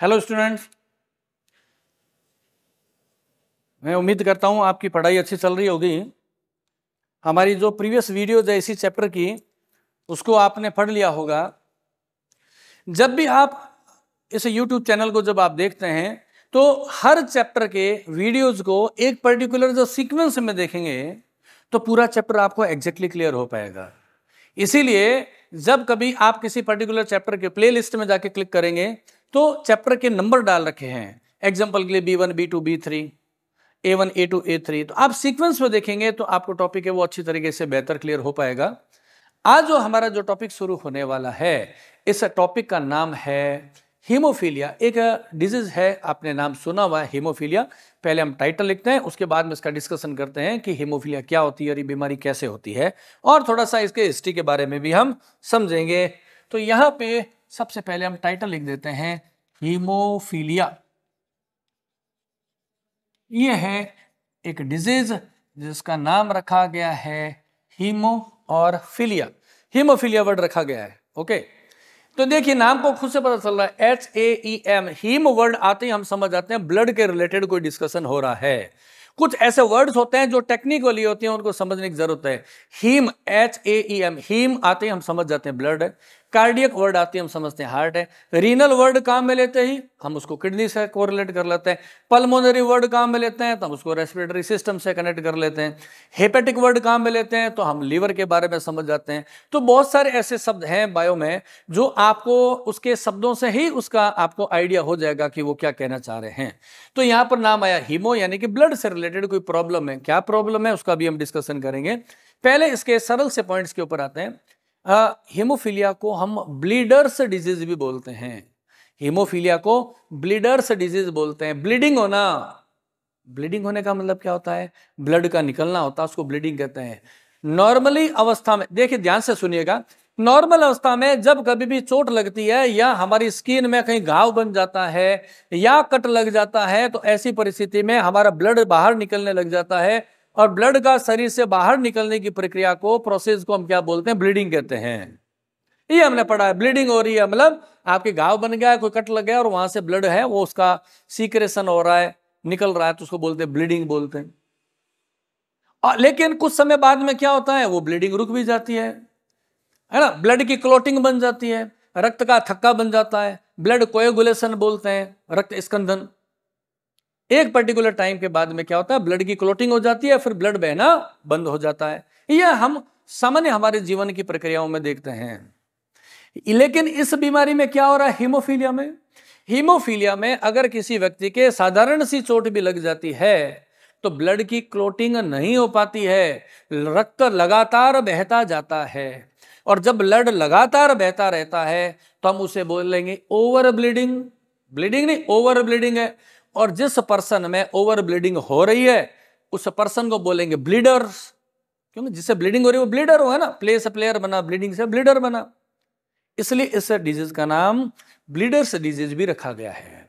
Hello students, मैं उम्मीद करता हूं आपकी पढ़ाई अच्छी चल रही होगी। हमारी जो प्रीवियस वीडियोज है इसी चैप्टर की, उसको आपने पढ़ लिया होगा। जब भी आप इस यूट्यूब चैनल को जब आप देखते हैं तो हर चैप्टर के वीडियोज को एक पर्टिकुलर जो सीक्वेंस में देखेंगे तो पूरा चैप्टर आपको एग्जैक्टली क्लियर हो पाएगा। इसीलिए जब कभी आप किसी पर्टिकुलर चैप्टर के प्लेलिस्ट में जाके क्लिक करेंगे तो चैप्टर के नंबर डाल रखे हैं, एग्जाम्पल के लिए B1, B2, B3, A1, A2, A3, तो आप सीक्वेंस में देखेंगे तो आपको टॉपिक है वो अच्छी तरीके से बेहतर क्लियर हो पाएगा। आज जो हमारा जो टॉपिक शुरू होने वाला है, इस टॉपिक का नाम है हीमोफीलिया। एक डिजीज है, आपने नाम सुना हुआ है हीमोफीलिया। पहले हम टाइटल लिखते हैं, उसके बाद में इसका डिस्कशन करते हैं कि हीमोफीलिया क्या होती है और ये बीमारी कैसे होती है, और थोड़ा सा इसके हिस्ट्री के बारे में भी हम समझेंगे। तो यहाँ पे सबसे पहले हम टाइटल लिख देते हैं हीमोफीलिया। ये है एक डिजीज जिसका नाम रखा गया है हीमो और फिलिया। हीमोफीलिया वर्ड रखा गया है। ओके, तो देखिए नाम को खुद से पता चल रहा है, HAEM। हीम वर्ड आते ही हम समझ जाते हैं ब्लड के रिलेटेड कोई डिस्कशन हो रहा है। कुछ ऐसे वर्ड्स होते हैं जो टेक्निकली होती हैं, उनको समझने की जरूरत है। हीम, HAEM, हीम आते ही हम समझ जाते हैं ब्लड है। कार्डियक वर्ड आती है हम समझते हैं हार्ट है। रीनल वर्ड काम में लेते ही हम उसको किडनी से कोरिलेट कर लेते हैं। पल्मोनरी वर्ड काम में लेते हैं तो हम उसको रेस्पिरेटरी सिस्टम से कनेक्ट कर लेते हैं। हेपेटिक वर्ड काम में लेते हैं तो हम लीवर के बारे में समझ जाते हैं। तो बहुत सारे ऐसे शब्द हैं बायो में जो आपको उसके शब्दों से ही उसका आपको आइडिया हो जाएगा कि वो क्या कहना चाह रहे हैं। तो यहां पर नाम आया हीमो, यानी कि ब्लड से रिलेटेड कोई प्रॉब्लम है। क्या प्रॉब्लम है उसका भी हम डिस्कशन करेंगे। पहले इसके सरल से पॉइंट्स के ऊपर आते हैं। हीमोफीलिया को हम ब्लीडर्स डिजीज भी बोलते हैं। हीमोफीलिया को ब्लीडर्स डिजीज बोलते हैं। ब्लीडिंग होना, ब्लीडिंग होने का मतलब क्या होता है? ब्लड का निकलना होता है, उसको ब्लीडिंग कहते हैं। नॉर्मली अवस्था में, देखिए ध्यान से सुनिएगा, नॉर्मल अवस्था में जब कभी भी चोट लगती है या हमारी स्किन में कहीं घाव बन जाता है या कट लग जाता है, तो ऐसी परिस्थिति में हमारा ब्लड बाहर निकलने लग जाता है, और ब्लड का शरीर से बाहर निकलने की प्रक्रिया को, प्रोसेस को हम क्या बोलते हैं? ब्लीडिंग कहते हैं। ये हमने पढ़ा है। ब्लीडिंग हो रही है मतलब आपके घाव बन गया है, कोई कट लग गया और वहां से ब्लड है वो उसका सीक्रेशन हो रहा है, निकल रहा है, तो उसको बोलते हैं ब्लीडिंग बोलते हैं। लेकिन कुछ समय बाद में क्या होता है? वो ब्लीडिंग रुक भी जाती है ना। ब्लड की क्लोटिंग बन जाती है, रक्त का थक्का बन जाता है, ब्लड कोएगुलेशन बोलते हैं, रक्त स्कंदन। एक पर्टिकुलर टाइम के बाद में क्या होता है? ब्लड की क्लोटिंग हो जाती है, फिर ब्लड बहना बंद हो जाता है। यह हम सामान्य हमारे जीवन की प्रक्रियाओं में देखते हैं। लेकिन इस बीमारी में क्या हो रहा है? हीमोफीलिया में, हीमोफीलिया में अगर किसी व्यक्ति के साधारण सी चोट भी लग जाती है तो ब्लड की क्लोटिंग नहीं हो पाती है, रक्त लगातार बहता जाता है। और जब ब्लड लगातार बहता रहता है तो हम उसे बोलेंगे ओवर ब्लीडिंग। ब्लीडिंग नहीं, ओवर ब्लीडिंग है। और जिस पर्सन में ओवर ब्लीडिंग हो रही है उस पर्सन को बोलेंगे ब्लीडर्स, क्योंकि जिससे ब्लीडिंग हो रही है वो ब्लीडर हो, है ना। प्ले से प्लेयर बना, ब्लीडिंग से ब्लीडर बना, इसलिए इस डिजीज का नाम ब्लीडर्स डिजीज भी रखा गया है।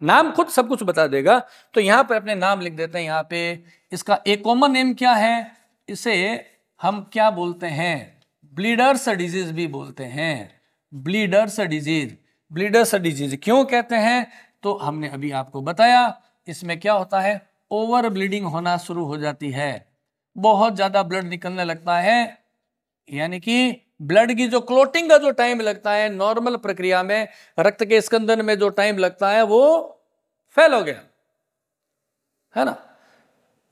नाम खुद सब कुछ बता देगा। तो यहां पे अपने नाम लिख देते हैं। यहां पे इसका एक कॉमन नेम क्या है? इसे हम क्या बोलते हैं? ब्लीडर्स डिजीज भी बोलते हैं। ब्लीडर्स डिजीज, ब्लीडर्स डिजीज क्यों कहते हैं? तो हमने अभी आपको बताया, इसमें क्या होता है? ओवर ब्लीडिंग होना शुरू हो जाती है, बहुत ज्यादा ब्लड निकलने लगता है, यानी कि ब्लड की जो क्लोटिंग का जो टाइम लगता है नॉर्मल प्रक्रिया में, रक्त के स्कंदन में जो टाइम लगता है वो फेल हो गया, है ना।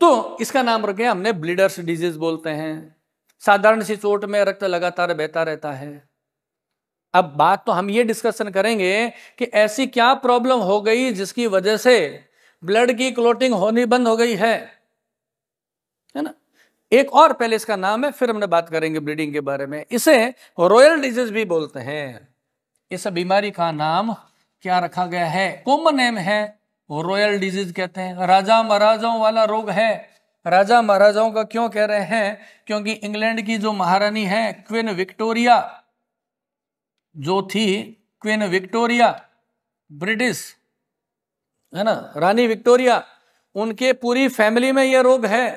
तो इसका नाम रखे हमने ब्लीडर्स डिजीज बोलते हैं। साधारण सी चोट में रक्त लगातार बहता रहता है। अब बात तो हम ये डिस्कशन करेंगे कि ऐसी क्या प्रॉब्लम हो गई जिसकी वजह से ब्लड की क्लोटिंग होनी बंद हो गई है ना। एक और पहले इसका नाम है, फिर हमने बात करेंगे ब्लीडिंग के बारे में। इसे रॉयल डिजीज भी बोलते हैं। इस बीमारी का नाम क्या रखा गया है? कॉमन नेम है रॉयल डिजीज कहते हैं। राजा महाराजाओं वाला रोग है। राजा महाराजाओं का क्यों कह रहे हैं? क्योंकि इंग्लैंड की जो महारानी है क्वीन विक्टोरिया जो थी, क्वीन विक्टोरिया ब्रिटिश, है ना, रानी विक्टोरिया, उनके पूरी फैमिली में यह रोग है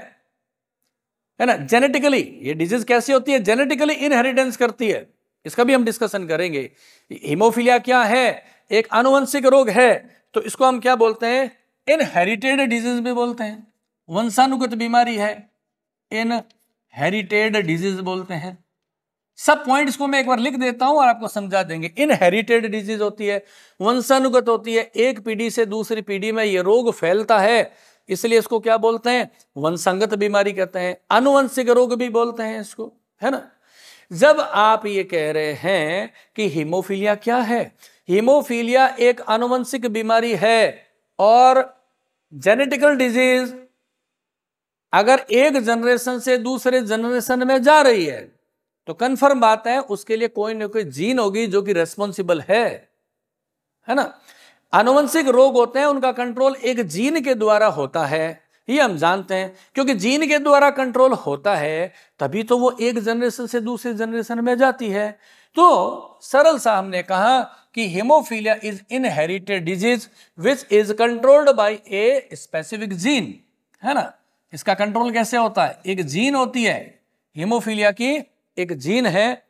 ना। जेनेटिकली ये डिजीज कैसी होती है? जेनेटिकली इनहेरिटेंस करती है। इसका भी हम डिस्कशन करेंगे। हीमोफीलिया क्या है? एक आनुवंशिक रोग है तो इसको हम क्या बोलते हैं? इनहेरिटेड डिजीज भी बोलते हैं, वंशानुगत बीमारी है, इनहेरिटेड डिजीज बोलते हैं। सब पॉइंट्स को मैं एक बार लिख देता हूं और आपको समझा देंगे। इनहेरिटेड डिजीज होती है, वंशानुगत होती है, एक पीढ़ी से दूसरी पीढ़ी में ये रोग फैलता है, इसलिए इसको क्या बोलते हैं? वंशागत बीमारी कहते हैं। आनुवंशिक रोग भी बोलते हैं इसको, है ना। जब आप ये कह रहे हैं कि हीमोफीलिया क्या है, हीमोफीलिया एक आनुवंशिक बीमारी है और जेनेटिकल डिजीज अगर एक जनरेशन से दूसरे जनरेशन में जा रही है तो कंफर्म बात है उसके लिए कोई ना कोई जीन होगी जो कि रेस्पॉन्सिबल है ना। आनुवंशिक रोग होते हैं उनका कंट्रोल एक जीन के द्वारा होता है, ये हम जानते हैं। क्योंकि जीन के द्वारा कंट्रोल होता है तभी तो वो एक जनरेशन से दूसरे जनरेशन में जाती है। तो सरल सा हमने कहा कि haemophilia is inherited disease which is controlled by a specific gene, है ना। इसका कंट्रोल कैसे होता है? एक जीन होती है, हीमोफीलिया की एक जीन है,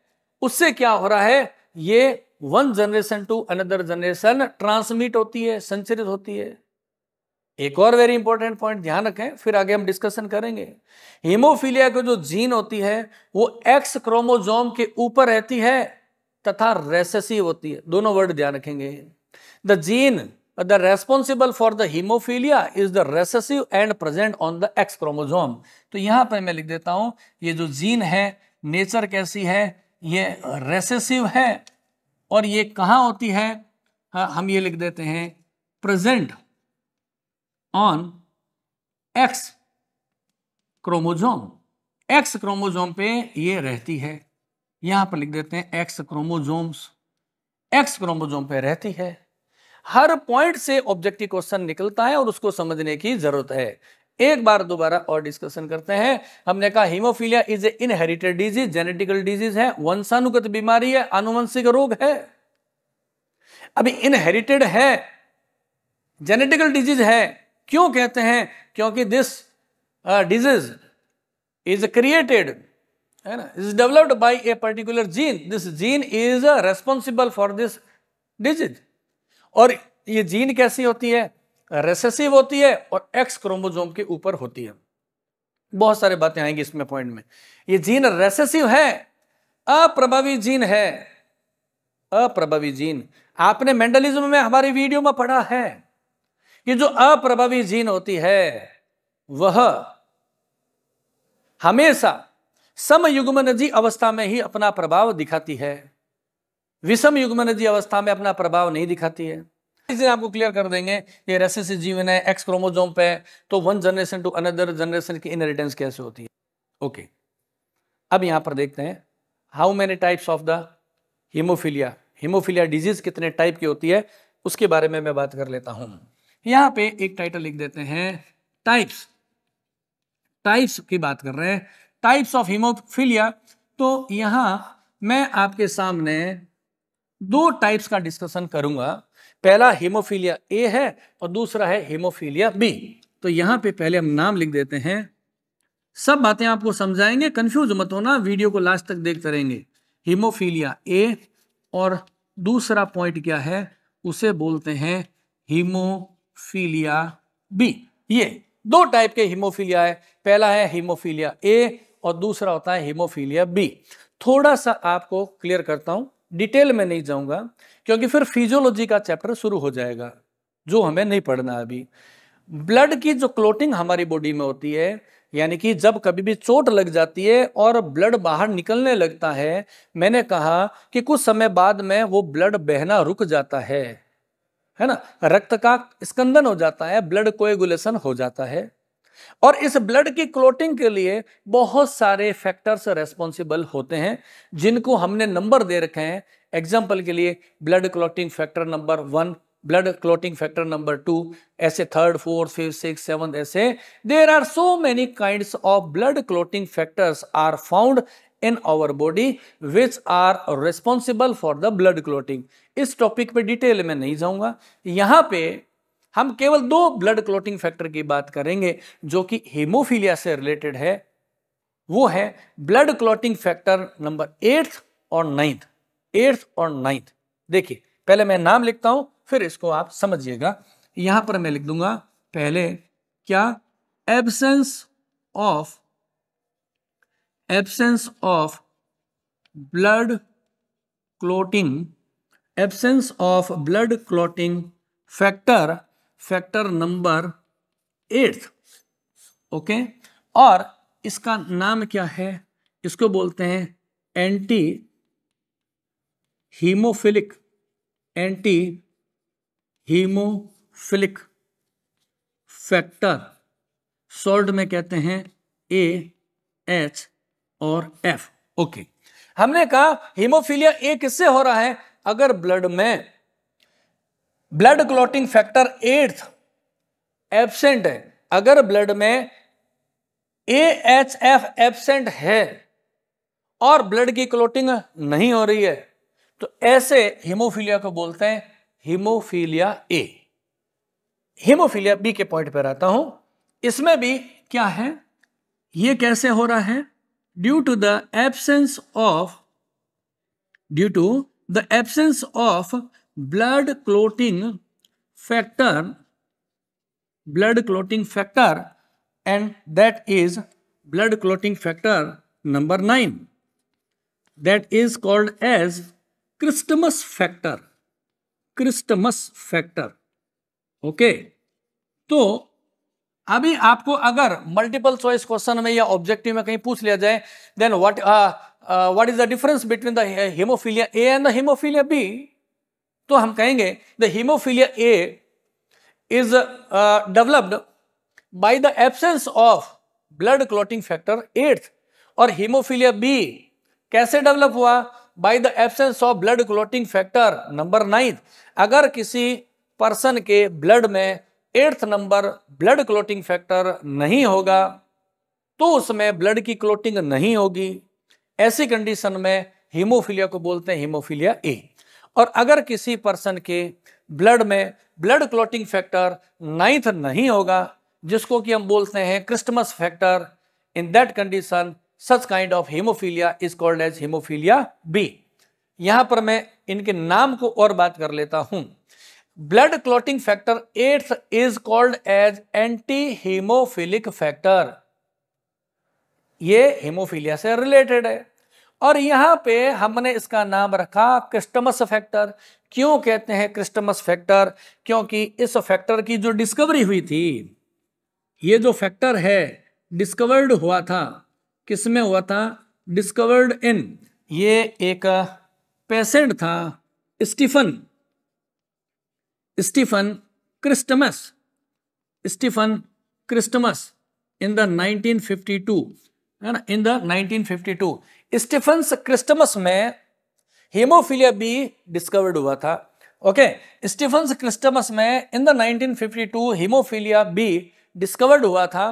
उससे क्या हो रहा है? ये one generation to another generation transmit होती है, संचरित होती है। एक और वेरी इंपॉर्टेंट पॉइंट ध्यान रखें, फिर आगे हम डिस्कशन करेंगे। हीमोफीलिया की जो जीन होती है वो एक्स क्रोमोसोम के ऊपर रहती है तथा रेसेसिव होती है। दोनों वर्ड ध्यान रखेंगे। The gene the responsible for the hemophilia is the recessive and present on the X chromosome। तो यहां पर मैं लिख देता हूं ये जो जीन है नेचर कैसी है? ये रेसेसिव है और ये कहां होती है? हम ये लिख देते हैं present on X chromosome. X chromosome पे ये रहती है, यहां पर लिख देते हैं X क्रोमोसोम्स, X क्रोमोसोम पे रहती है। हर पॉइंट से ऑब्जेक्टिव क्वेश्चन निकलता है और उसको समझने की जरूरत है। एक बार दोबारा और डिस्कशन करते हैं। हमने कहा haemophilia is a inherited disease, genetical disease है, वंशानुगत बीमारी है, आनुवंशिक रोग है। अभी इनहेरिटेड है, जेनेटिकल डिजीज है, क्यों कहते हैं? क्योंकि दिस डिजीज इज क्रिएटेड, है ना, is developed by a particular gene. This gene is responsible for this disease. और ये जीन कैसी होती है? रेसेसिव होती है और एक्स क्रोमोसोम के ऊपर होती है। बहुत सारे बातें आएंगी इसमें पॉइंट में। ये जीन रेसेसिव है, अप्रभावी जीन है, अप्रभावी जीन। आपने मेंडलिज्म में हमारी वीडियो में पढ़ा है कि जो अप्रभावी जीन होती है वह हमेशा समयुग्मनजी अवस्था में ही अपना प्रभाव दिखाती है, विषम युग्मनजी अवस्था में अपना प्रभाव नहीं दिखाती है। इसे आपको क्लियर कर देंगे। ये रेसेसिव जीन है एक्स क्रोमोसोम पे, तो one generation to another generation की इनहेरिटेंस कैसे होती है? ओके, अब यहां पर देखते हैं how many types of the haemophilia. Haemophilia disease कितने टाइप की होती है उसके बारे में मैं बात कर लेता हूं। यहां पे एक टाइटल लिख देते हैं टाइप्स, टाइप्स की बात कर रहे हैं, टाइप्स ऑफ हीमोफीलिया। तो यहां मैं आपके सामने दो टाइप्स का डिस्कशन करूंगा। पहला हीमोफीलिया ए है और दूसरा है हीमोफीलिया बी। तो यहां पे पहले हम नाम लिख देते हैं, सब बातें आपको समझाएंगे, कंफ्यूज मत होना, वीडियो को लास्ट तक देखते रहेंगे। हीमोफीलिया ए और दूसरा पॉइंट क्या है? उसे बोलते हैं हीमोफीलिया बी। ये दो टाइप के हीमोफीलिया है, पहला है हीमोफीलिया ए और दूसरा होता है हीमोफीलिया बी। थोड़ा सा आपको क्लियर करता हूं, डिटेल में नहीं जाऊंगा क्योंकि फिर फिजियोलॉजी का चैप्टर शुरू हो जाएगा जो हमें नहीं पढ़ना अभी। ब्लड की जो क्लोटिंग हमारी बॉडी में होती है, यानी कि जब कभी भी चोट लग जाती है और ब्लड बाहर निकलने लगता है, मैंने कहा कि कुछ समय बाद में वो ब्लड बहना रुक जाता है ना, रक्त का स्कंदन हो जाता है, ब्लड कोएगुलेशन हो जाता है। और इस ब्लड की क्लोटिंग के लिए बहुत सारे फैक्टर्स रेस्पॉन्सिबल होते हैं जिनको हमने नंबर दे रखे हैं। एग्जांपल के लिए blood clotting factor number 1, blood clotting factor number 2, ऐसे 3rd, 4th, 5th, 6th, 7th, ऐसे there are so many kinds of blood clotting factors are found in our body which are responsible for the blood clotting. इस topic पे detail में नहीं जाऊंगा, यहां पे हम केवल दो ब्लड क्लोटिंग फैक्टर की बात करेंगे जो कि हीमोफीलिया से रिलेटेड है। वो है blood clotting factor number 8th और 9th। देखिए पहले मैं नाम लिखता हूं, फिर इसको आप समझिएगा। यहां पर मैं लिख दूंगा पहले क्या, absence of blood clotting, absence of blood clotting factor number 8, okay. और इसका नाम क्या है, इसको बोलते हैं एंटी हीमोफिलिक फैक्टर, शॉर्ट में कहते हैं AH और F, ओके। हमने कहा हीमोफीलिया ए किससे हो रहा है, अगर ब्लड में ब्लड क्लॉटिंग फैक्टर 8 एब्सेंट है, अगर ब्लड में AHF एब्सेंट है और ब्लड की क्लॉटिंग नहीं हो रही है, तो ऐसे हीमोफीलिया को बोलते हैं हीमोफीलिया ए। हीमोफीलिया बी के पॉइंट पर आता हूं, इसमें भी क्या है, ये कैसे हो रहा है, due to the absence of blood clotting factor and that is blood clotting factor number 9, that is called as Christmas factor, okay. तो अभी आपको अगर मल्टीपल चॉइस क्वेश्चन में या ऑब्जेक्टिव में कहीं पूछ लिया जाए, then what is the difference between the haemophilia A and the haemophilia B, तो हम कहेंगे the haemophilia A is developed by the absence of blood clotting factor 8, और हीमोफीलिया बी कैसे डेवलप हुआ, by the absence of blood clotting factor number 9। अगर किसी person के blood में 8th number blood clotting factor नहीं होगा तो उसमें ब्लड की क्लोटिंग नहीं होगी, ऐसी कंडीशन में हीमोफीलिया को बोलते हैं हीमोफीलिया ए। और अगर किसी पर्सन के ब्लड में ब्लड क्लोटिंग फैक्टर 9th नहीं होगा, जिसको कि हम बोलते हैं Christmas factor, in that condition such kind of haemophilia is called as haemophilia B. यहां पर मैं इनके नाम को और बात कर लेता हूं। Blood clotting factor 8 is called as anti haemophilic factor, ये हीमोफीलिया से रिलेटेड है। और यहां पे हमने इसका नाम रखा क्रिस्टमस फैक्टर। क्यों कहते हैं क्रिस्टमस फैक्टर, क्योंकि इस फैक्टर की जो डिस्कवरी हुई थी, ये जो फैक्टर है डिस्कवर्ड हुआ था, किसमें हुआ था, डिस्कवर्ड इन, ये एक पेशेंट था स्टीफन क्रिस्टमस इन द 1952, है ना, इन द 1952 स्टीफन्स क्रिस्टमस में हीमोफीलिया बी डिस्कवर्ड हुआ था, ओके। स्टीफन्स क्रिस्टमस में in the 1952 haemophilia be discovered हुआ था।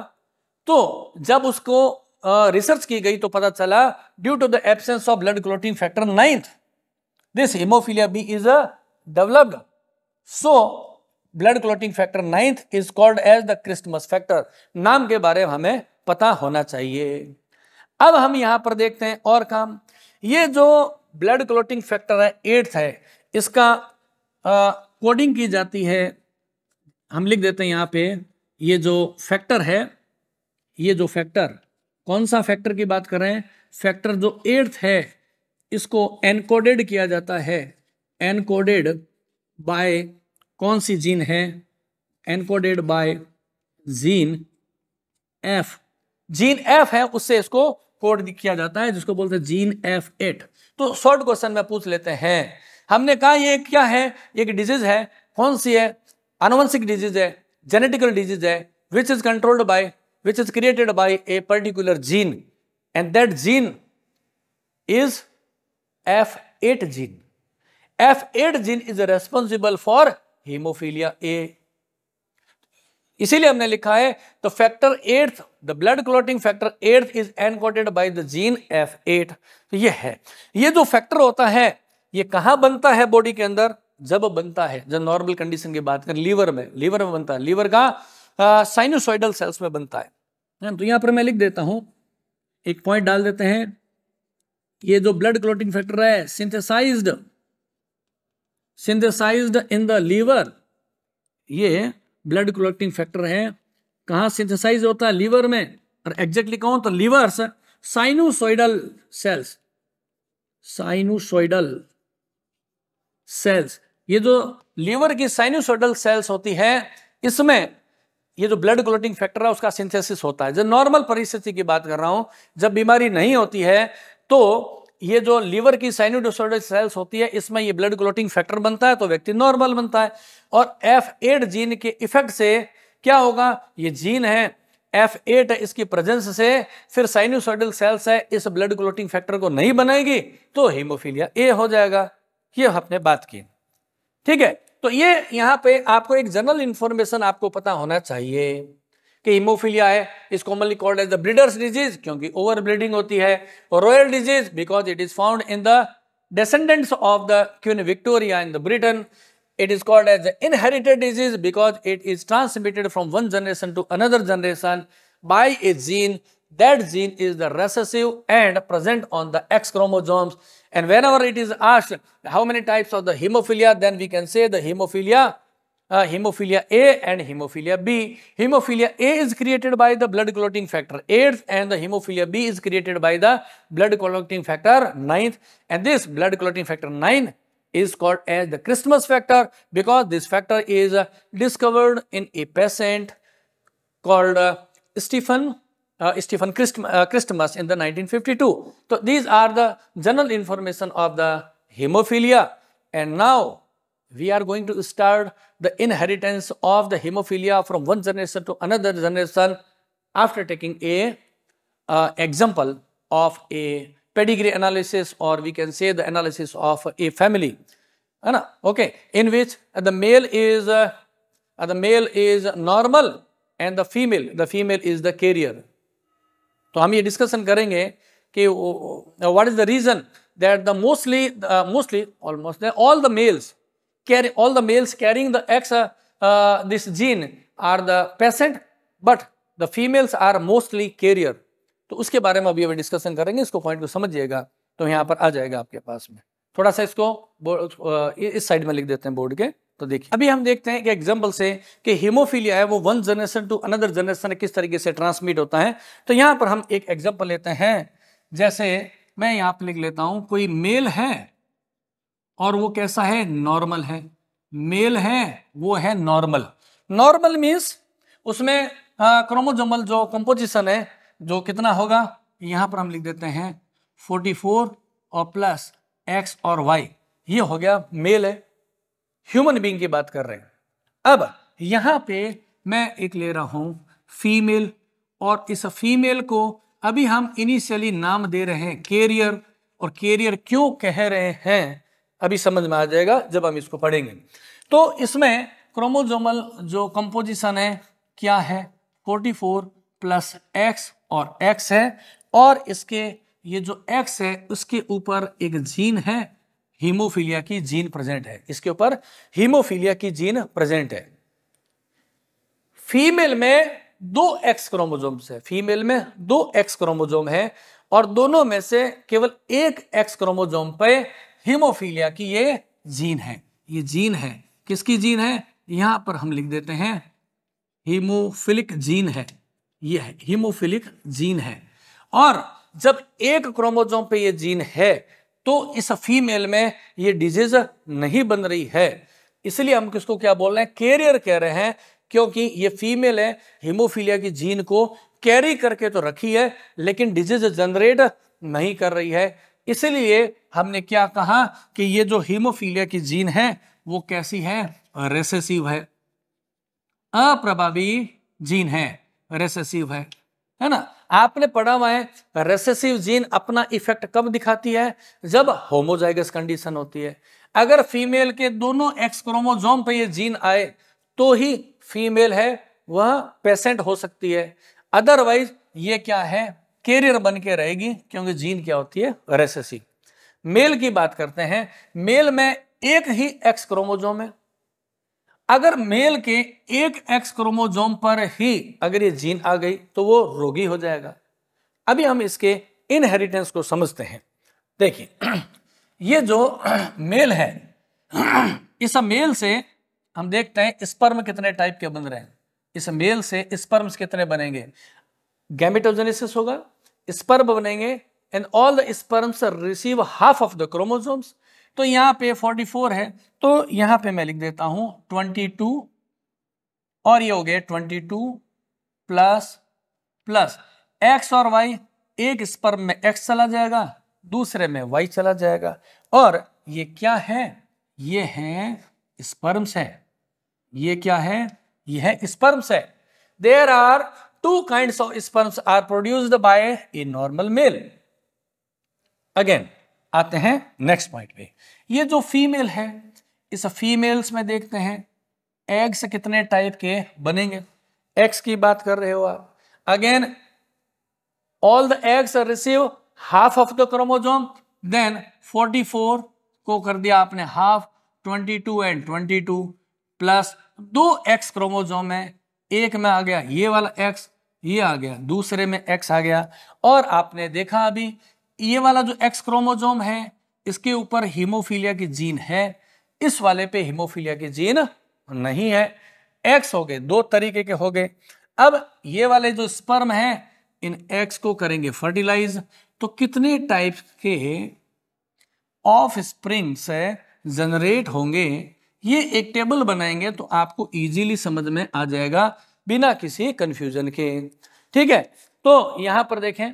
तो जब उसको रिसर्च की गई तो पता चला due to the absence of blood clotting factor 9 this haemophilia B is developed, so blood clotting factor 9 is called as the Christmas factor. नाम के बारे में हमें पता होना चाहिए। अब हम यहां पर देखते हैं और काम, ये जो ब्लड क्लोटिंग फैक्टर है 8 है, इसका कोडिंग की जाती है, हम लिख देते हैं यहां पे, ये जो फैक्टर है, ये जो फैक्टर, कौन सा फैक्टर की बात कर रहे हैं, फैक्टर जो 8 है, इसको एनकोडेड किया जाता है, एनकोडेड बाय कौन सी जीन है, encoded bye gene F, gene F है, उससे इसको कोड किया जाता है, जिसको बोलते हैं जीन F8। तो शॉर्ट क्वेश्चन में पूछ लेते हैं, हमने कहा ये क्या है, एक डिजीज है, कौन सी है, आनुवंशिक डिजीज है, जेनेटिकल डिजीज है, which is created by a particular gene and that gene is F8 gene. F8 gene is responsible for hemophilia A. इसीलिए हमने लिखा है तो factor 8, the blood clotting factor 8 is encoded by the gene F8। तो ये है, ये जो फैक्टर होता है ये कहां बनता है बॉडी के अंदर, जब बनता है, जब नॉर्मल कंडीशन की बात करें लीवर में बनता है, लीवर का साइनोसॉइडल सेल्स में बनता है। तो यहां पर मैं लिख देता हूं, एक पॉइंट डाल देते हैं, ये जो ब्लड क्लॉटिंग फैक्टर है synthesised synthesised in the liver, ये ब्लड क्लॉटिंग फैक्टर है, कहाँ सिंथेसाइज होता है? लीवर में। और एग्जैक्टली कौन? तो livers sinusoidal cells, sinusoidal cells, ये जो लीवर की साइनोसॉइडल सेल्स होती है, इसमें ये जो ब्लड क्लॉटिंग फैक्टर है उसका सिंथेसिस होता है। जो नॉर्मल परिस्थिति की बात कर रहा हूं, जब बीमारी नहीं होती है तो ये जो लीवर की साइनोसॉइडल सेल्स होती है, इसमें ये ब्लड क्लॉटिंग फैक्टर बनता है तो व्यक्ति नॉर्मल बनता है। और F8 जीन के इफेक्ट से क्या होगा? ये जीन है F8, इसकी प्रेजेंस से फिर साइनोसॉइडल सेल्स है, इस ब्लड क्लॉटिंग फैक्टर को नहीं बनाएगी तो हीमोफीलिया ए हो जाएगा। ये हमने बात की, ठीक है। तो ये यहाँ पे आपको एक जनरल इंफॉर्मेशन आपको पता होना चाहिए कि हीमोफीलिया है, is commonly called as the breeders disease, क्योंकि ओवर ब्लीडिंग होती है। और royal disease because it is found in the descendants of the Queen Victoria in the Britain. It is called as the inherited disease because it is transmitted from one generation to another generation by a gene. That gene is the recessive and present on the X chromosomes. And whenever it is asked how many types of the hemophilia, then we can say the hemophilia A and hemophilia B. Hemophilia A is created by the blood clotting factor 8th and the hemophilia B is created by the blood clotting factor 9th. And this blood clotting factor 9 is called as the Christmas factor because this factor is discovered in a patient called Stephen Christmas in the 1952. So these are the general information of the hemophilia. And now we are going to start the inheritance of the hemophilia from one generation to another generation after taking a example of a pedigree analysis, or we can say the analysis of a family, okay, in which the male is normal and the female is the carrier. तो हम ये discussion करेंगे कि what is the reason that the mostly almost all the males carrying the X this gene are the patient, but the females are mostly carrier. तो उसके बारे में अभी डिस्कशन करेंगे, इसको पॉइंट को समझिएगा तो यहाँ पर आ जाएगा आपके पास में। थोड़ा सा इसको इस साइड में लिख देते हैं बोर्ड के। तो देखिए अभी हम देखते हैं कि एग्जाम्पल से कि हीमोफीलिया है वो one generation to another generation किस तरीके से ट्रांसमिट होता है। तो यहाँ पर हम एक एग्जाम्पल लेते हैं, जैसे मैं यहाँ पर लिख लेता हूँ, कोई मेल है और वो कैसा है? नॉर्मल है। मेल है वो है नॉर्मल। नॉर्मल मीन्स उसमें क्रोमोसोमल जो कंपोजिशन है जो कितना होगा, यहाँ पर हम लिख देते हैं 44 और प्लस X और Y, ये हो गया मेल है। ह्यूमन बीइंग की बात कर रहे हैं। अब यहाँ पे मैं एक ले रहा हूँ फीमेल, और इस फीमेल को अभी हम इनिशियली नाम दे रहे हैं कैरियर। और कैरियर क्यों कह रहे हैं अभी समझ में आ जाएगा जब हम इसको पढ़ेंगे। तो इसमें क्रोमोसोमल जो कंपोजिशन है क्या है? 44 प्लस X और X है, और इसके ये जो X है उसके ऊपर एक जीन है, हीमोफीलिया की जीन प्रेजेंट है। इसके ऊपर हीमोफीलिया की जीन प्रेजेंट है। फीमेल में 2 X क्रोमोसोम्स है, फीमेल में 2 X क्रोमोसोम है, और दोनों में से केवल एक X क्रोमोसोम पे हीमोफीलिया की ये जीन है। ये जीन है, किसकी जीन है? यहां पर हम लिख देते हैं हीमोफिलिक जीन है, ये है हीमोफिलिक जीन है। और जब एक क्रोमोसोम पे ये जीन है तो इस फीमेल में ये डिजीज नहीं बन रही है, इसलिए हम किसको क्या बोल रहे हैं? कैरियर कह रहे हैं, क्योंकि ये फीमेल है, हीमोफीलिया की जीन को कैरी करके तो रखी है लेकिन डिजीज जनरेट नहीं कर रही है। इसलिए हमने क्या कहा कि ये जो हीमोफीलिया की जीन है वो कैसी है? रेसेसिव है, अप्रभावी जीन है, रेसेसिव है ना। आपने पढ़ा हुआ है रेसेसिव जीन अपना इफेक्ट कब दिखाती है? जब होमोजाइगस कंडीशन होती है। अगर फीमेल के दोनों X क्रोमोसोम पे ये जीन आए तो ही फीमेल है वह पेशेंट हो सकती है, अदरवाइज ये क्या है? कैरियर बन के रहेगी, क्योंकि जीन क्या होती है? रेसेसिव। मेल की बात करते हैं, मेल में एक ही X क्रोमोसोम है। अगर मेल के एक X क्रोमोसोम पर ही अगर ये जीन आ गई तो वो रोगी हो जाएगा। अभी हम इसके इनहेरिटेंस को समझते हैं। देखिए ये जो मेल है इस मेल से हम देखते हैं स्पर्म कितने टाइप के बन रहे हैं। इस मेल से स्पर्म्स कितने बनेंगे, गैमेटोजेनेसिस होगा, स्पर्म बनेंगे and all the sperms receive half of the chromosomes. तो यहाँ पे 44 है, तो यहाँ पे मैं लिख देता हूं 22 और ये हो गया 22 प्लस प्लस एक्स और वाई। एक स्पर्म में एक्स चला जाएगा, दूसरे में वाई चला जाएगा। और ये क्या है, ये है स्पर्म्स है। ये क्या है, ये है स्पर्म्स है। There are two kinds of sperms are produced by a normal male. Again आते हैं नेक्स्ट पॉइंट पे। ये जो फीमेल है, इस फीमेल्स में देखते हैं एग्स कितने टाइप के बनेंगे। एग्स की बात कर रहे हो आप। Again all the eggs receive half of the chromosome, then 44 को कर दिया आपने half, 22 and 22 plus 2 X chromosome है, एक में आ गया ये वाला एक्स, ये आ गया दूसरे में एक्स आ गया। और आपने देखा अभी ये वाला जो एक्स क्रोमोसोम है इसके ऊपर हीमोफीलिया की जीन है, इस वाले पे हीमोफीलिया की जीन नहीं है। एक्स हो गए, दो तरीके के हो गए। अब ये वाले जो स्पर्म है इन एग्स को करेंगे फर्टिलाइज, तो कितने टाइप के ऑफ स्प्रिंग से जनरेट होंगे, ये एक टेबल बनाएंगे तो आपको इजीली समझ में आ जाएगा बिना किसी कंफ्यूजन के। ठीक है, तो यहां पर देखें,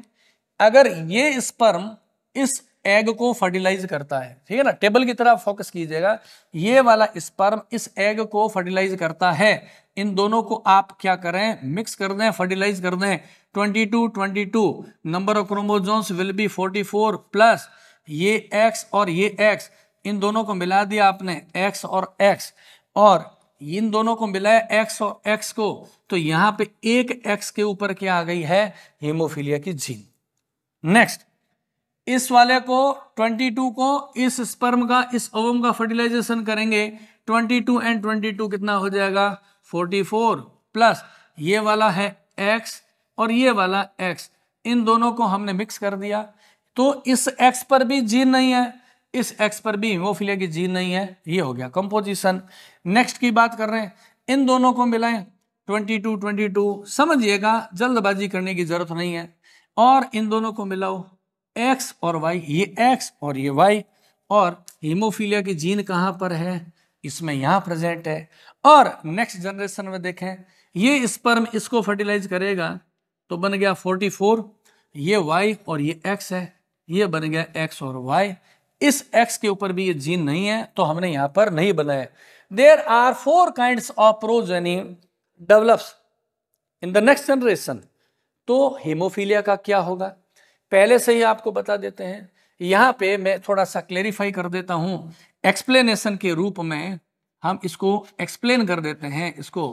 अगर ये स्पर्म इस एग को फर्टिलाइज करता है, ठीक है ना, टेबल की तरफ फोकस कीजिएगा, ये वाला स्पर्म इस एग को फर्टिलाइज करता है, इन दोनों को आप क्या करें, मिक्स कर दें, फर्टिलाइज कर दें। 22 number of chromosomes will be 44 plus ये एक्स और ये एक्स, इन दोनों को मिला दिया आपने एक्स और एक्स, और इन दोनों को मिलाया एक्स और एक्स को, तो यहां पे एक एक्स के ऊपर क्या आ गई है, हीमोफीलिया की जीन। नेक्स्ट, इस वाले को 22 को इस स्पर्म का, इस ओवम का फर्टिलाइजेशन करेंगे, 22 एंड 22 कितना हो जाएगा 44 प्लस ये वाला है x और ये वाला x, इन दोनों को हमने मिक्स कर दिया, तो इस x पर भी जीन नहीं है, इस x पर भी हीमोफीलिया की जीन नहीं है, ये हो गया कंपोजिशन। नेक्स्ट की बात कर रहे हैं, इन दोनों को मिलाएं 22 समझिएगा, जल्दबाजी करने की जरूरत नहीं है, और इन दोनों को मिलाओ x और y, ये x और ये y, और हीमोफीलिया की जीन कहां पर है, इसमें यहां प्रेजेंट है। और नेक्स्ट जनरेशन में देखें, ये स्पर्म इसको फर्टिलाइज करेगा तो बन गया 44, ये y और ये x है, ये बन गया x और y, इस x के ऊपर भी ये जीन नहीं है तो हमने यहां पर नहीं बनाया। There are 4 kinds of progeny develops in the next generation. तो हीमोफीलिया का क्या होगा, पहले से ही आपको बता देते हैं, यहां पे मैं थोड़ा सा क्लेरिफाई कर देता हूं, एक्सप्लेनेशन के रूप में हम इसको एक्सप्लेन कर देते हैं, इसको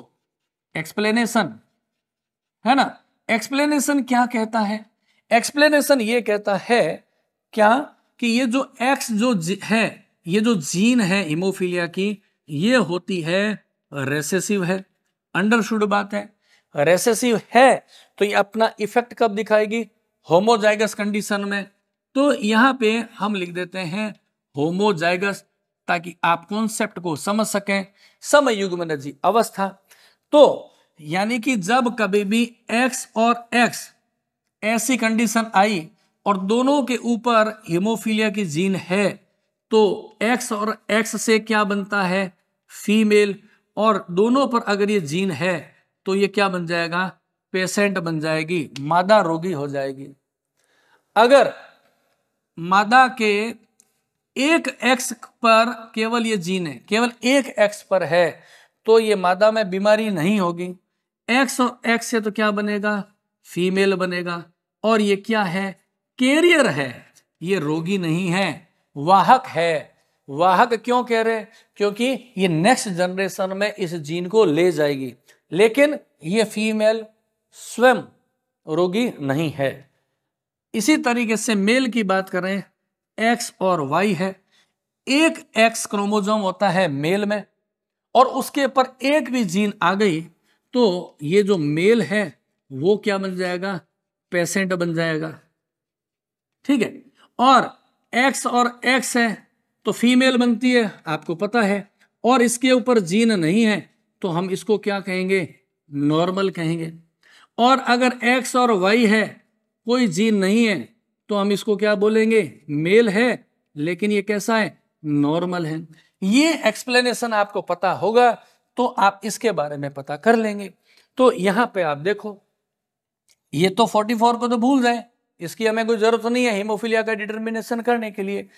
एक्सप्लेनेशन है ना। एक्सप्लेनेशन क्या कहता है, एक्सप्लेनेशन ये कहता है क्या, कि ये जो एक्स जो है, ये जो जीन है हीमोफीलिया की, ये होती है रेसेसिव है, अंडरस्टूड बात है, रेसेसिव है तो ये अपना इफेक्ट कब दिखाएगी, होमोजाइगस कंडीशन में। तो यहां पे हम लिख देते हैं होमोजाइगस, ताकि आप कॉन्सेप्ट को समझ सकें, समयुग्मनजी अवस्था। तो यानी कि जब कभी भी एक्स और एक्स ऐसी कंडीशन आई और दोनों के ऊपर हीमोफीलिया की जीन है, तो एक्स और एक्स से क्या बनता है, फीमेल, और दोनों पर अगर ये जीन है तो ये क्या बन जाएगा, पेशेंट बन जाएगी, मादा रोगी हो जाएगी। अगर मादा के एक एक्स पर केवल ये जीन है, केवल एक एक्स पर है, तो ये मादा में बीमारी नहीं होगी। एक्स और एक्स से तो क्या बनेगा, फीमेल बनेगा, और ये क्या है, कैरियर है, ये रोगी नहीं है, वाहक है। वाहक क्यों कह रहे, क्योंकि ये नेक्स्ट जनरेशन में इस जीन को ले जाएगी, लेकिन ये फीमेल स्वयं रोगी नहीं है। इसी तरीके से मेल की बात करें, एक्स और वाई है, एक एक्स क्रोमोसोम होता है मेल में, और उसके ऊपर एक भी जीन आ गई तो ये जो मेल है वो क्या बन जाएगा, पेशेंट बन जाएगा। ठीक है, और एक्स और एक्स है तो फीमेल बनती है, आपको पता है, और इसके ऊपर जीन नहीं है तो हम इसको क्या कहेंगे, नॉर्मल कहेंगे। और अगर एक्स और वाई है, कोई जीन नहीं है, तो हम इसको क्या बोलेंगे, मेल है लेकिन ये कैसा है, नॉर्मल है। ये एक्सप्लेनेशन आपको पता होगा तो आप इसके बारे में पता कर लेंगे। तो यहां पे आप देखो, ये तो 44 को तो भूल जाए, इसकी हमें कोई जरूरत नहीं है हीमोफीलिया का डिटर्मिनेशन करने के लिए।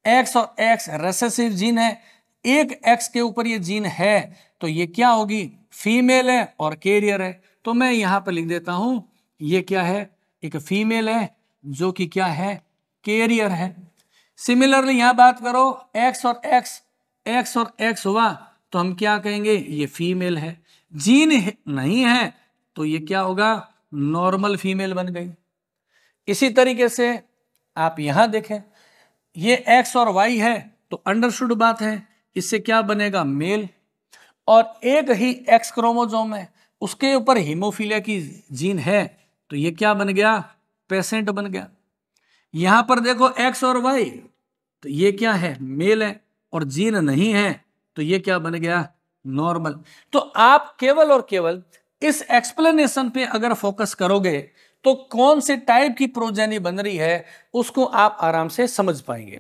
एक्स और एक्स रेसेसिव जीन है, एक एक्स के ऊपर ये जीन है तो ये क्या होगी, फीमेल है और कैरियर है। तो मैं यहां पर लिख देता हूं, ये क्या है, एक फीमेल है जो कि क्या है, कैरियर है। सिमिलरली यहां बात करो, एक्स और एक्स, एक्स और एक्स हुआ तो हम क्या कहेंगे, ये फीमेल है। जीन नहीं है तो ये क्या होगा, नॉर्मल फीमेल बन गई। इसी तरीके से आप यहां देखें, ये एक्स और वाई है तो अंडरस्टूड बात है, इससे क्या बनेगा, मेल। और एक ही एक्स क्रोमोसोम है, उसके ऊपर हीमोफीलिया की जीन है तो ये क्या बन गया, पेशेंट बन गया। यहां पर देखो एक्स और वाई, तो ये क्या है, मेल है, और जीन नहीं है तो ये क्या बन गया, नॉर्मल। तो आप केवल और केवल इस एक्सप्लेनेशन पे अगर फोकस करोगे तो कौन से टाइप की प्रोजेनी बन रही है उसको आप आराम से समझ पाएंगे।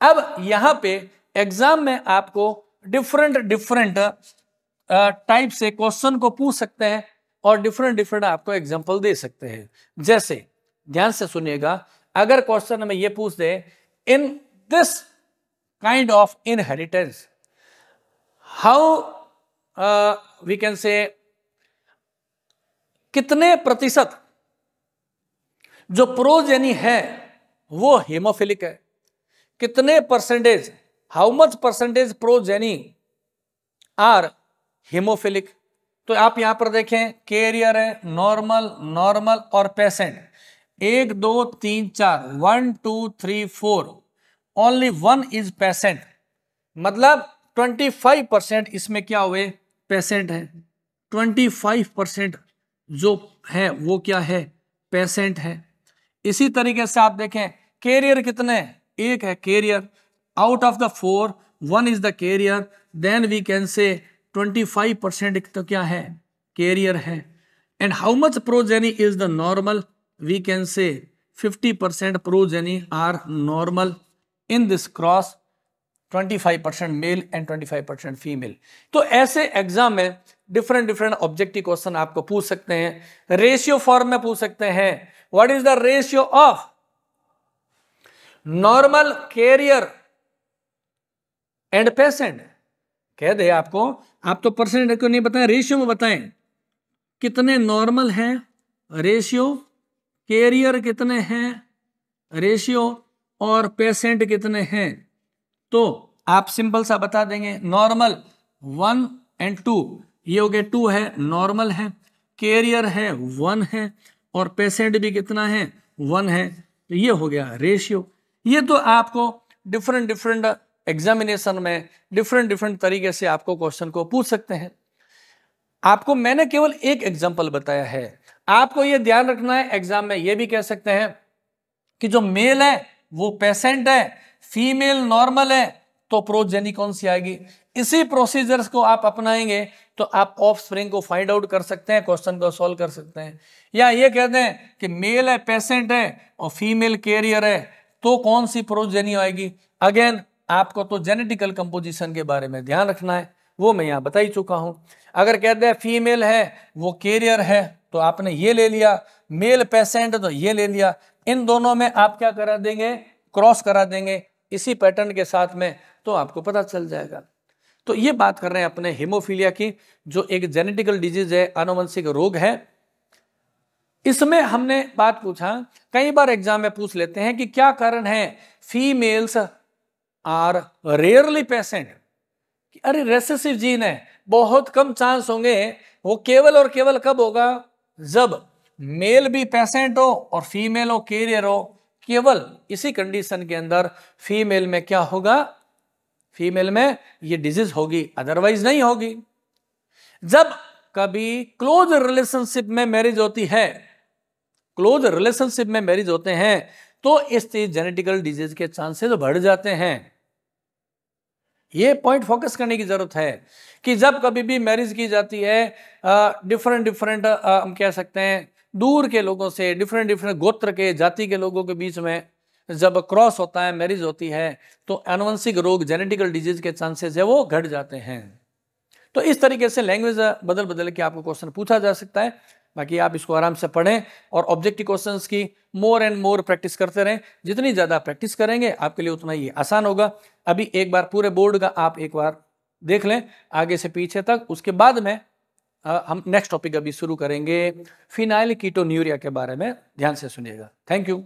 अब यहां पे एग्जाम में आपको डिफरेंट टाइप से क्वेश्चन को पूछ सकते हैं और डिफरेंट आपको एग्जांपल दे सकते हैं। जैसे ध्यान से सुनिएगा, अगर क्वेश्चन में ये पूछ दे, in this kind of inheritance how we can say, कितने प्रतिशत जो प्रोजेनी है वो हीमोफिलिक है, कितने percentage, how much percentage progeny are haemophilic. तो आप यहां पर देखें, कैरियर है, नॉर्मल, नॉर्मल और पेशेंट, 1 2 3 4, 1 2 3 4, ओनली 1 इज पेशेंट, मतलब 25% इसमें क्या हुए, पेशेंट है। 25% जो है वो क्या है, पेशेंट है। इसी तरीके से आप देखें, कैरियर कितने, एक है carrier, out of the 4 1 is the carrier, then we can say 25% तो क्या है, कैरियर है। And how much progeny is the normal, we can say 50% progeny are normal in this cross, 25% male and 25% female. तो ऐसे exam में different objective question आपको पूछ सकते हैं, रेशियो फॉर्म में पूछ सकते हैं। What is the ratio of normal, carrier and patient, कह दे आपको, आप तो परसेंट को नहीं बताएं, रेशियो में बताएं, कितने नॉर्मल हैं, रेशियो, कैरियर कितने हैं, रेशियो, और पेशेंट कितने हैं। तो आप सिंपल सा बता देंगे, नॉर्मल 1 एंड 2, ये हो गए 2 है, नॉर्मल है, कैरियर है 1 है, और पेशेंट भी कितना है, 1 है, तो ये हो गया रेशियो। ये तो आपको डिफरेंट एग्जामिनेशन में डिफरेंट तरीके से आपको क्वेश्चन को पूछ सकते हैं। आपको मैंने केवल एक एग्जांपल बताया है, आपको ये ध्यान रखना है, एग्जाम में ये भी कह सकते हैं कि जो मेल है वो पेशेंट है, फीमेल नॉर्मल है, तो प्रोजेनी कौन सी आएगी। इसी प्रोसीजर्स को आप अपनाएंगे तो आप ऑफस्प्रिंग को फाइंड आउट कर सकते हैं, क्वेश्चन को सॉल्व कर सकते हैं। या ये कहते हैं कि मेल है, पेशेंट है और फीमेल कैरियर है, तो कौन सी प्रोजेनी आएगी। अगेन आपको तो जेनेटिकल कंपोजिशन के बारे में ध्यान रखना है, वो मैं यहाँ बता ही चुका हूं। अगर कहते हैं फीमेल है वो कैरियर है तो आपने ये ले लिया, मेल पेशेंट तो ये ले लिया, इन दोनों में आप क्या करा देंगे, क्रॉस करा देंगे इसी पैटर्न के साथ में, तो आपको पता चल जाएगा। तो ये बात कर रहे हैं अपने हीमोफीलिया की, जो एक जेनेटिकल डिजीज है, आनुवंशिक रोग है। इसमें हमने बात पूछा, कई बार एग्जाम में पूछ लेते हैं कि क्या कारण है फीमेल्स आर रेयरली पेशेंट। अरे रेसेसिव जीन है, बहुत कम चांस होंगे, वो केवल और केवल कब होगा, जब मेल भी पेशेंट हो और फीमेल हो कैरियर हो। केवल इसी कंडीशन के अंदर फीमेल में क्या होगा, फीमेल में ये डिजीज होगी, अदरवाइज नहीं होगी। जब कभी क्लोज रिलेशनशिप में मैरिज होती है, क्लोज रिलेशनशिप में मैरिज होते हैं, तो इस जेनेटिकल डिजीज के चांसेस बढ़ जाते हैं। ये पॉइंट फोकस करने की जरूरत है कि जब कभी भी मैरिज की जाती है डिफरेंट हम कह सकते हैं दूर के लोगों से, डिफरेंट गोत्र के, जाति के लोगों के बीच में जब क्रॉस होता है, मैरिज होती है, तो आनुवंशिक रोग, जेनेटिकल डिजीज के चांसेस है वो घट जाते हैं। तो इस तरीके से लैंग्वेज बदल बदल के आपको क्वेश्चन पूछा जा सकता है। बाकी आप इसको आराम से पढ़ें और ऑब्जेक्टिव क्वेश्चंस की मोर एंड मोर प्रैक्टिस करते रहें। जितनी ज़्यादा प्रैक्टिस करेंगे आपके लिए उतना ही आसान होगा। अभी एक बार पूरे बोर्ड का आप एक बार देख लें आगे से पीछे तक, उसके बाद में हम नेक्स्ट टॉपिक अभी शुरू करेंगे फिनाइल कीटोन्यूरिया के बारे में। ध्यान से सुनिएगा। Thank you.